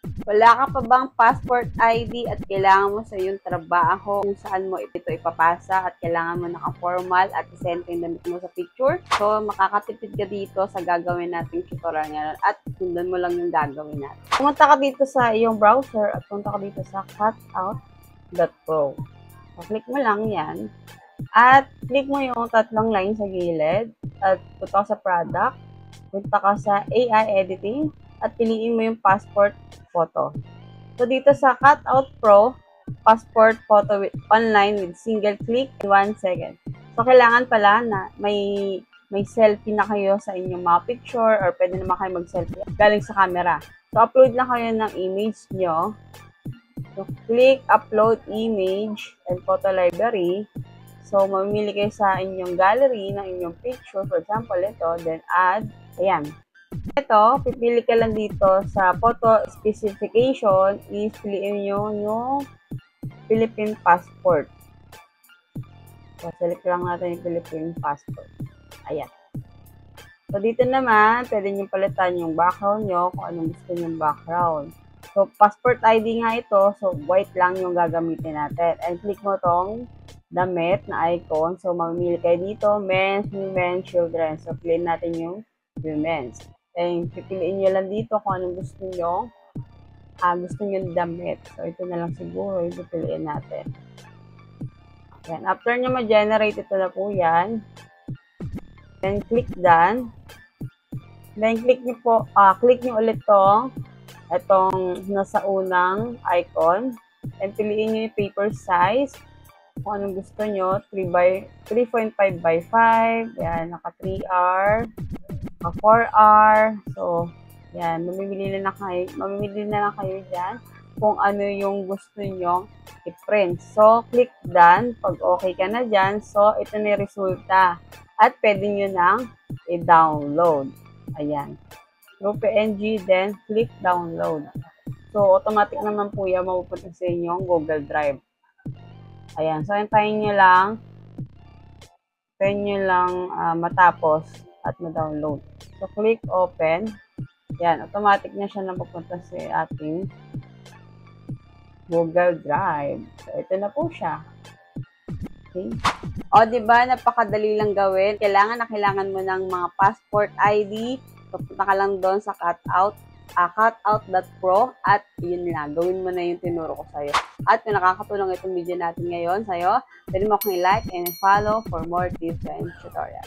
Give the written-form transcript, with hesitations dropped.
Wala ka pa bang passport ID at kailangan mo sa iyong trabaho kung saan mo ito ipapasa at kailangan mo naka-formal at isend yung damit mo sa picture? So, makakatipid ka dito sa gagawin nating tutorial ngayon at sundan mo lang yung gagawin natin. Pumunta ka dito sa iyong browser at punta ka dito sa cutout.pro. So, click mo lang yan at click mo yung tatlong line sa gilid at punta ka sa product, punta ka sa AI editing at piliin mo yung passport photo. So, dito sa Cutout Pro, passport photo online with single click in 1 second. So, kailangan pala na may selfie na kayo sa inyong mga picture or pwede naman kayo mag-selfie galing sa camera. So, upload lang kayo ng image nyo. So, click Upload Image and Photo Library. So, mamimili kayo sa inyong gallery ng inyong picture. For example, ito. Then, add. Ayan. Ito, pipili ka lang dito sa photo specification is piliin nyo yung Philippine passport. So, select lang natin yung Philippine passport. Ayan. So, dito naman, pwede nyo palitan yung background nyo kung anong gusto nyo background. So, passport ID nga ito. So, white lang yung gagamitin natin. And click mo tong damit na icon. So, mamimili kayo dito, men's, women, children. So, piliin natin yung women's. And pipiliin nyo lang dito kung anong gusto nyo. Gusto nyo damit. So, ito na lang siguro yung pipiliin natin. Yan. After nyo ma-generate, ito na po yan. Then, click done. Then, click nyo ulit itong nasa unang icon. And piliin nyo yung paper size. Kung anong gusto nyo. 3.5 by 5. Yan. Naka 3R. 4R. So, yan. Mamimili na lang kayo dyan kung ano yung gusto nyo i-print. So, click done. Pag okay ka na dyan, so, ito na yung resulta. At pwede nyo nang i-download. Ayan. Through PNG, then click download. So, automatic naman po yan mapupunta sa inyong Google Drive. Ayan. So, hintayin nyo lang matapos at ma-download. So, click open. Yan, automatic na siya napupunta sa ating Google Drive. So, ito na po siya. Okay. O, diba, napakadali lang gawin. Kailangan mo ng mga passport ID. So, punta ka lang doon sa cutout.pro at yun lang. Gawin mo na yung tinuro ko sa'yo. At kung nakakatulong itong video natin ngayon sa'yo, pwede mo akong i-like and follow for more tips and tutorials.